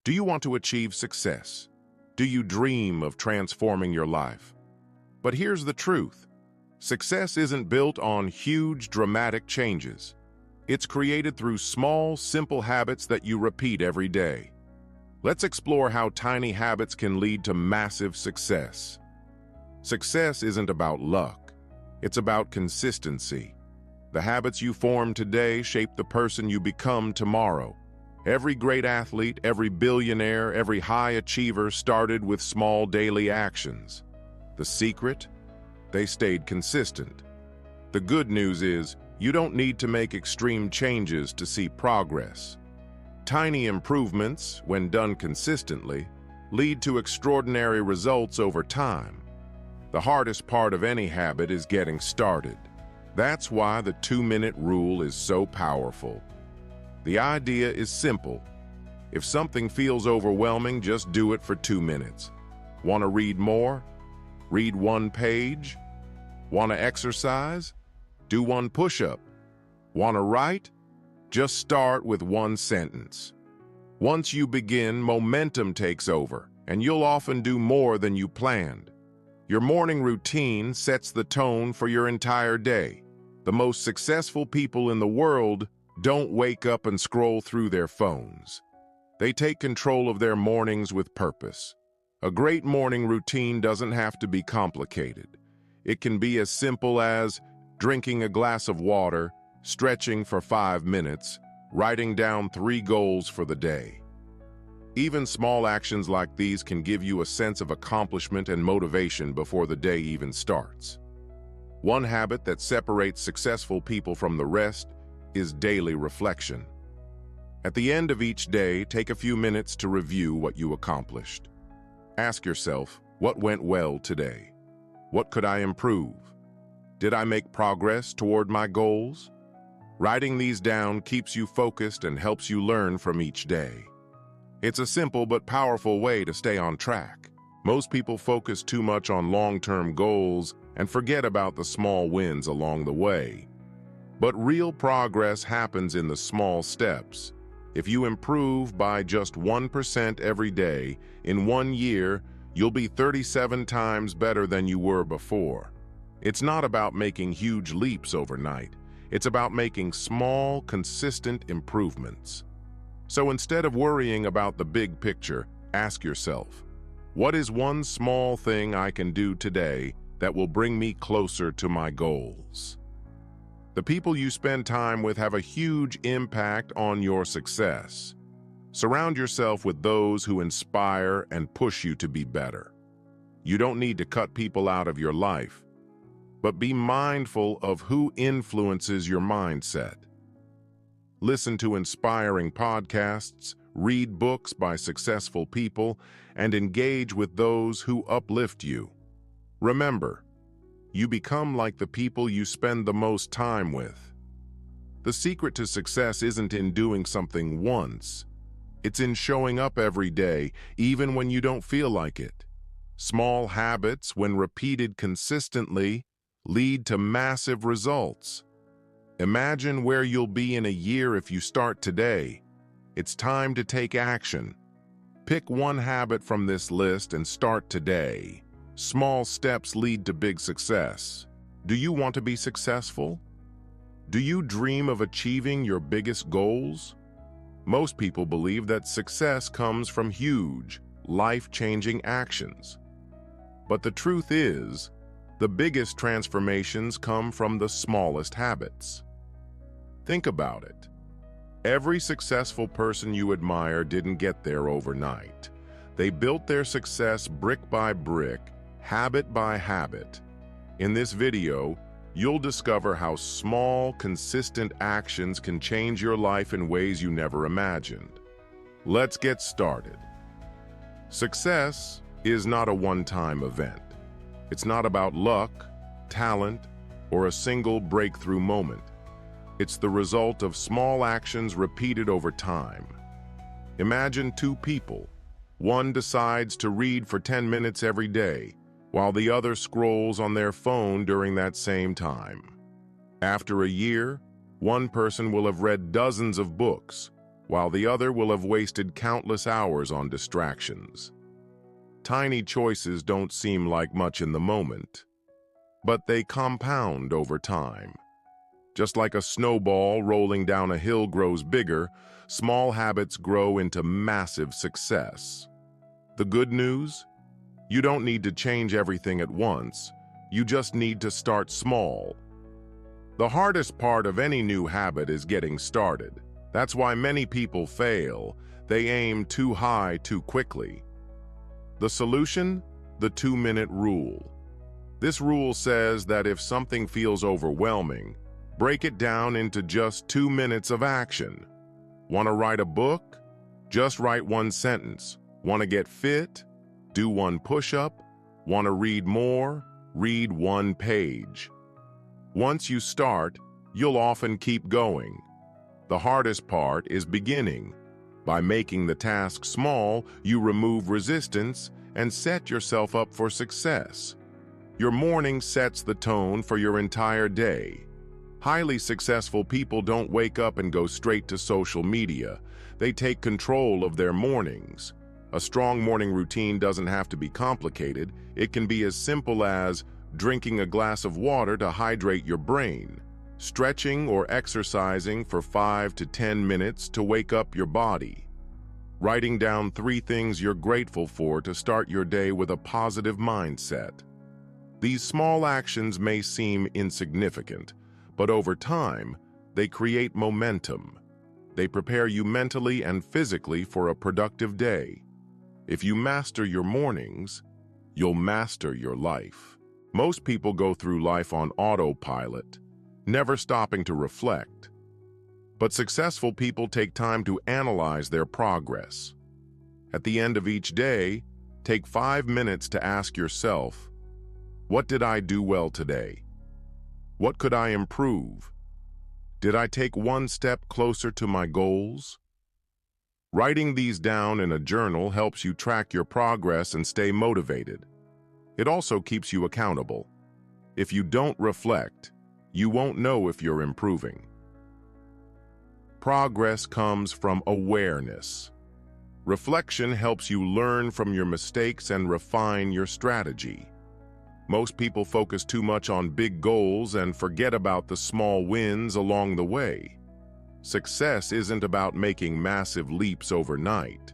Do you want to achieve success? Do you dream of transforming your life? But here's the truth. Success isn't built on huge, dramatic changes. It's created through small, simple habits that you repeat every day. Let's explore how tiny habits can lead to massive success. Success isn't about luck. It's about consistency. The habits you form today shape the person you become tomorrow. Every great athlete, every billionaire, every high achiever started with small daily actions. The secret? They stayed consistent. The good news is, you don't need to make extreme changes to see progress. Tiny improvements, when done consistently, lead to extraordinary results over time. The hardest part of any habit is getting started. That's why the 2-minute rule is so powerful. The idea is simple. If something feels overwhelming, just do it for 2 minutes. Want to read more? Read 1 page? Want to exercise? Do 1 push-up. Want to write? Just start with 1 sentence. Once you begin, momentum takes over, and you'll often do more than you planned. Your morning routine sets the tone for your entire day. The most successful people in the world don't wake up and scroll through their phones. They take control of their mornings with purpose. A great morning routine doesn't have to be complicated. It can be as simple as drinking a glass of water, stretching for 5 minutes, writing down 3 goals for the day. Even small actions like these can give you a sense of accomplishment and motivation before the day even starts. One habit that separates successful people from the rest is daily reflection. At the end of each day, take a few minutes to review what you accomplished. Ask yourself, what went well today? What could I improve? Did I make progress toward my goals? Writing these down keeps you focused and helps you learn from each day. It's a simple but powerful way to stay on track. Most people focus too much on long-term goals and forget about the small wins along the way. But real progress happens in the small steps. If you improve by just 1% every day, in 1 year, you'll be 37 times better than you were before. It's not about making huge leaps overnight. It's about making small, consistent improvements. So instead of worrying about the big picture, ask yourself, what is one small thing I can do today that will bring me closer to my goals? The people you spend time with have a huge impact on your success. Surround yourself with those who inspire and push you to be better. You don't need to cut people out of your life, but be mindful of who influences your mindset. Listen to inspiring podcasts, read books by successful people, and engage with those who uplift you. Remember, you become like the people you spend the most time with. The secret to success isn't in doing something once. It's in showing up every day, even when you don't feel like it. Small habits, when repeated consistently, lead to massive results. Imagine where you'll be in a year if you start today. It's time to take action. Pick one habit from this list and start today. Small steps lead to big success. Do you want to be successful? Do you dream of achieving your biggest goals? Most people believe that success comes from huge, life-changing actions. But the truth is, the biggest transformations come from the smallest habits. Think about it. Every successful person you admire didn't get there overnight. They built their success brick by brick, habit by habit. In this video, you'll discover how small, consistent actions can change your life in ways you never imagined. Let's get started. Success is not a one-time event. It's not about luck, talent, or a single breakthrough moment. It's the result of small actions repeated over time. Imagine 2 people. One decides to read for 10 minutes every day, while the other scrolls on their phone during that same time. After a year, one person will have read dozens of books, while the other will have wasted countless hours on distractions. Tiny choices don't seem like much in the moment, but they compound over time. Just like a snowball rolling down a hill grows bigger, small habits grow into massive success. The good news? You don't need to change everything at once. You just need to start small. The hardest part of any new habit is getting started. That's why many people fail. They aim too high too quickly. The solution? The 2-minute rule. This rule says that if something feels overwhelming, break it down into just 2 minutes of action. Want to write a book? Just write 1 sentence. Want to get fit? Do 1 push-up. Want to read more? Read 1 page. Once you start, you'll often keep going. The hardest part is beginning. By making the task small, you remove resistance and set yourself up for success. Your morning sets the tone for your entire day. Highly successful people don't wake up and go straight to social media. They take control of their mornings. A strong morning routine doesn't have to be complicated. It can be as simple as drinking a glass of water to hydrate your brain, stretching or exercising for 5 to 10 minutes to wake up your body, writing down 3 things you're grateful for to start your day with a positive mindset. These small actions may seem insignificant, but over time, they create momentum. They prepare you mentally and physically for a productive day. If you master your mornings, you'll master your life. Most people go through life on autopilot, never stopping to reflect. But successful people take time to analyze their progress. At the end of each day, take 5 minutes to ask yourself, what did I do well today? What could I improve? Did I take 1 step closer to my goals? Writing these down in a journal helps you track your progress and stay motivated. It also keeps you accountable. If you don't reflect, you won't know if you're improving. Progress comes from awareness. Reflection helps you learn from your mistakes and refine your strategy. Most people focus too much on big goals and forget about the small wins along the way. Success isn't about making massive leaps overnight.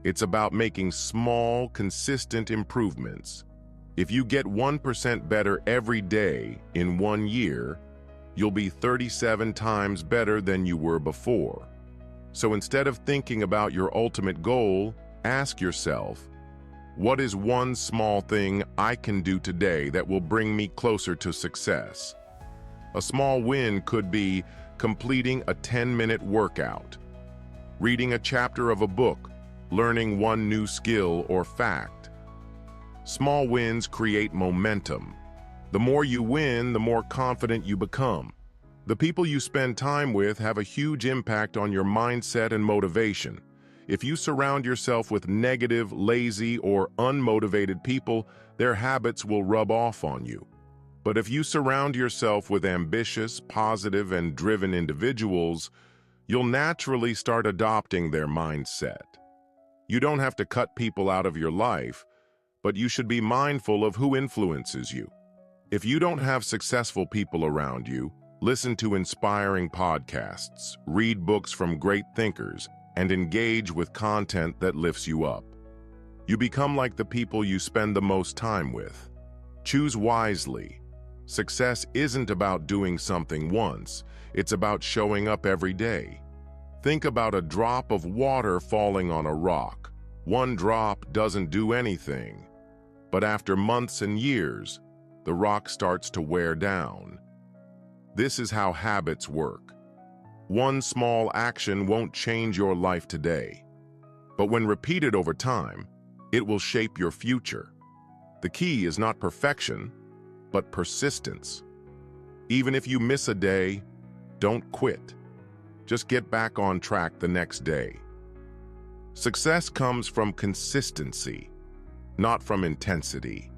It's about making small, consistent improvements. If you get 1% better every day in 1 year, you'll be 37 times better than you were before. So instead of thinking about your ultimate goal, ask yourself, what is 1 small thing I can do today that will bring me closer to success? A small win could be completing a 10-minute workout, reading a chapter of a book, learning 1 new skill or fact. Small wins create momentum. The more you win, the more confident you become. The people you spend time with have a huge impact on your mindset and motivation. If you surround yourself with negative, lazy, or unmotivated people, their habits will rub off on you. But if you surround yourself with ambitious, positive, and driven individuals, you'll naturally start adopting their mindset. You don't have to cut people out of your life, but you should be mindful of who influences you. If you don't have successful people around you, listen to inspiring podcasts, read books from great thinkers, and engage with content that lifts you up. You become like the people you spend the most time with. Choose wisely. Success isn't about doing something once, it's about showing up every day. Think about a drop of water falling on a rock. 1 drop doesn't do anything, but after months and years, the rock starts to wear down. This is how habits work. 1 small action won't change your life today, but when repeated over time, it will shape your future. The key is not perfection, but persistence. Even if you miss a day, don't quit. Just get back on track the next day. Success comes from consistency, not from intensity.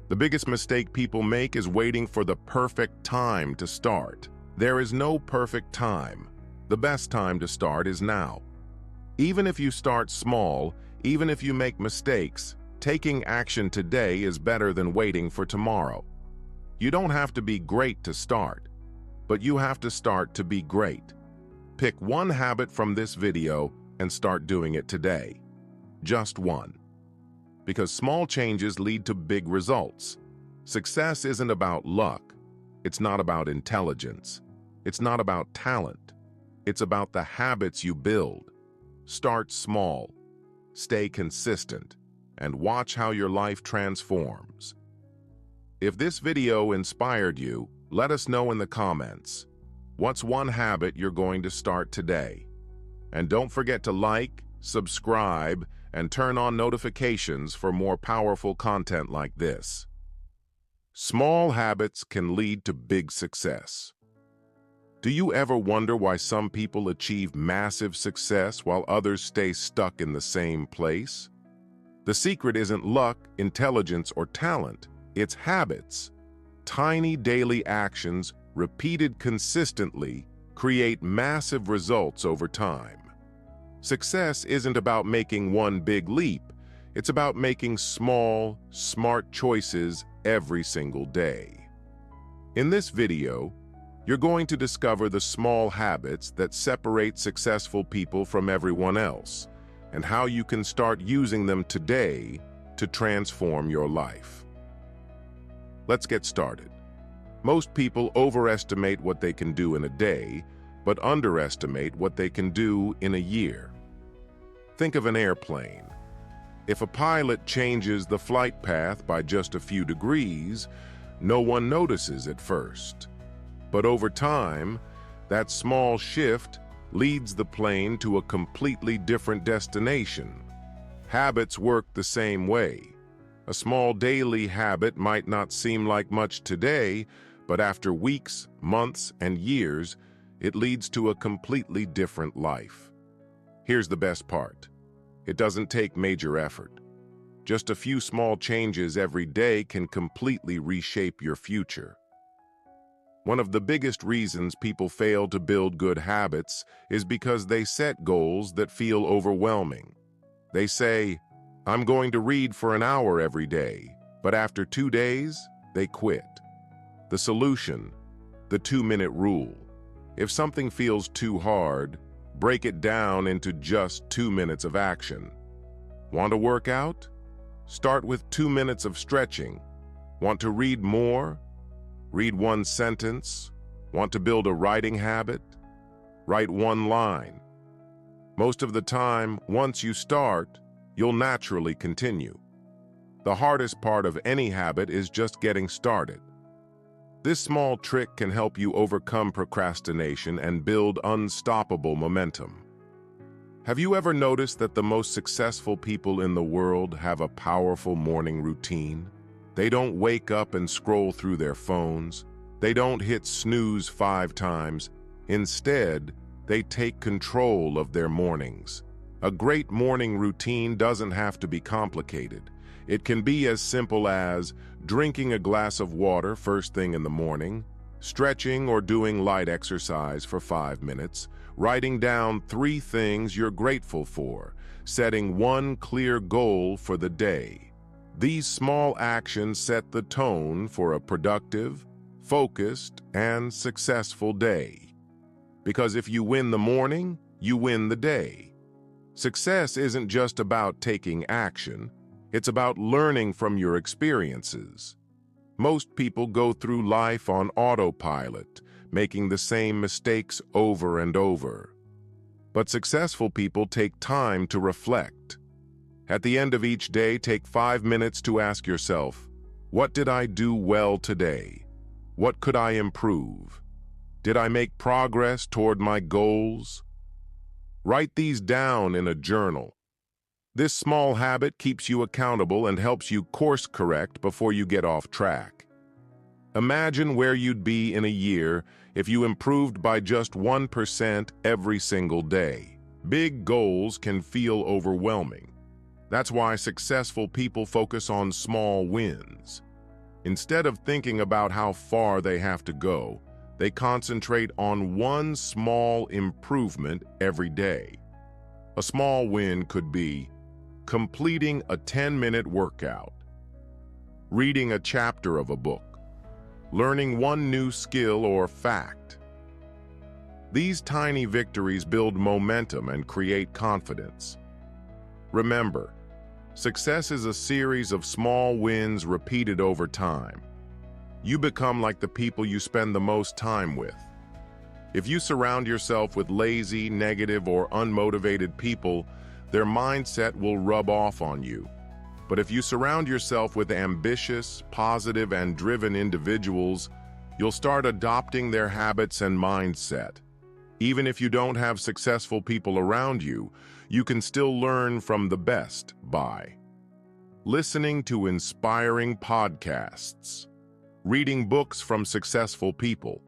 The biggest mistake people make is waiting for the perfect time to start. There is no perfect time. The best time to start is now. Even if you start small, even if you make mistakes, taking action today is better than waiting for tomorrow. You don't have to be great to start, but you have to start to be great. Pick one habit from this video and start doing it today. Just one. Because small changes lead to big results. Success isn't about luck. It's not about intelligence. It's not about talent. It's about the habits you build. Start small, stay consistent, and watch how your life transforms. If this video inspired you, let us know in the comments. What's one habit you're going to start today? And don't forget to like, subscribe, and turn on notifications for more powerful content like this. Small habits can lead to big success. Do you ever wonder why some people achieve massive success while others stay stuck in the same place? The secret isn't luck, intelligence, or talent. It's habits. Tiny daily actions, repeated consistently, create massive results over time. Success isn't about making one big leap. It's about making small, smart choices every single day. In this video, you're going to discover the small habits that separate successful people from everyone else, and how you can start using them today to transform your life. Let's get started. Most people overestimate what they can do in a day, but underestimate what they can do in a year. Think of an airplane. If a pilot changes the flight path by just a few degrees, no one notices at first. But over time, that small shift leads the plane to a completely different destination. Habits work the same way. A small daily habit might not seem like much today, but after weeks, months, and years, it leads to a completely different life. Here's the best part. It doesn't take major effort. Just a few small changes every day can completely reshape your future. One of the biggest reasons people fail to build good habits is because they set goals that feel overwhelming. They say, "I'm going to read for an hour every day," but after 2 days, they quit. The solution, the 2-minute rule. If something feels too hard, break it down into just 2 minutes of action. Want to work out? Start with 2 minutes of stretching. Want to read more? Read one sentence. Want to build a writing habit? Write one line. Most of the time, once you start, you'll naturally continue. The hardest part of any habit is just getting started. This small trick can help you overcome procrastination and build unstoppable momentum. Have you ever noticed that the most successful people in the world have a powerful morning routine? They don't wake up and scroll through their phones. They don't hit snooze 5 times. Instead, they take control of their mornings. A great morning routine doesn't have to be complicated. It can be as simple as drinking a glass of water first thing in the morning, stretching or doing light exercise for 5 minutes, writing down 3 things you're grateful for, setting one clear goal for the day. These small actions set the tone for a productive, focused, and successful day. Because if you win the morning, you win the day. Success isn't just about taking action. It's about learning from your experiences. Most people go through life on autopilot, making the same mistakes over and over. But successful people take time to reflect. At the end of each day, take 5 minutes to ask yourself, what did I do well today? What could I improve? Did I make progress toward my goals? Write these down in a journal. This small habit keeps you accountable and helps you course correct before you get off track. Imagine where you'd be in a year if you improved by just 1% every single day. Big goals can feel overwhelming. That's why successful people focus on small wins. Instead of thinking about how far they have to go, They concentrate on one small improvement every day. A small win could be completing a 10-minute workout, reading a chapter of a book, learning one new skill or fact. These tiny victories build momentum and create confidence. Remember, success is a series of small wins repeated over time. You become like the people you spend the most time with. If you surround yourself with lazy, negative, or unmotivated people, their mindset will rub off on you. But if you surround yourself with ambitious, positive, and driven individuals, you'll start adopting their habits and mindset. Even if you don't have successful people around you, you can still learn from the best by listening to inspiring podcasts, reading books from successful people,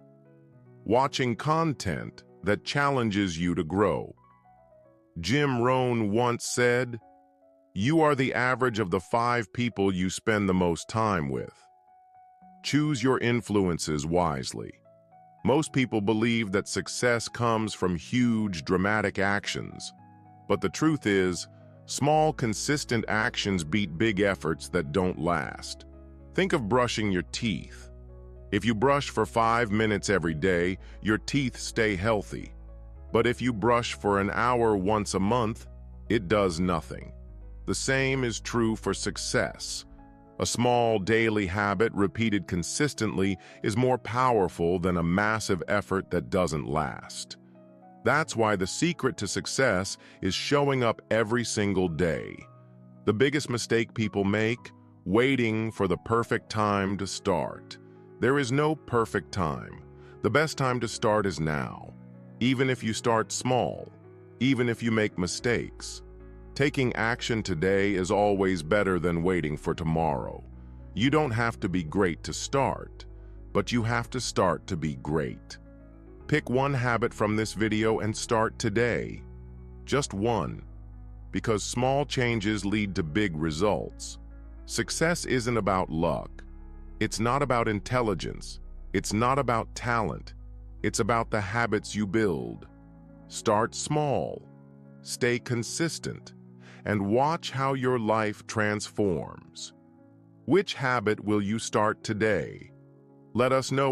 watching content that challenges you to grow. Jim Rohn once said, "You are the average of the 5 people you spend the most time with." Choose your influences wisely. Most people believe that success comes from huge, dramatic actions. But the truth is, small, consistent actions beat big efforts that don't last. Think of brushing your teeth. If you brush for 5 minutes every day, your teeth stay healthy. But if you brush for an hour once a month, it does nothing. The same is true for success. A small daily habit repeated consistently is more powerful than a massive effort that doesn't last. That's why the secret to success is showing up every single day. The biggest mistake people make, waiting for the perfect time to start. There is no perfect time. The best time to start is now. Even if you start small, even if you make mistakes. Taking action today is always better than waiting for tomorrow. You don't have to be great to start, but you have to start to be great. Pick one habit from this video and start today. Just one. Because small changes lead to big results. Success isn't about luck. It's not about intelligence. It's not about talent. It's about the habits you build. Start small. Stay consistent. And watch how your life transforms. Which habit will you start today? Let us know.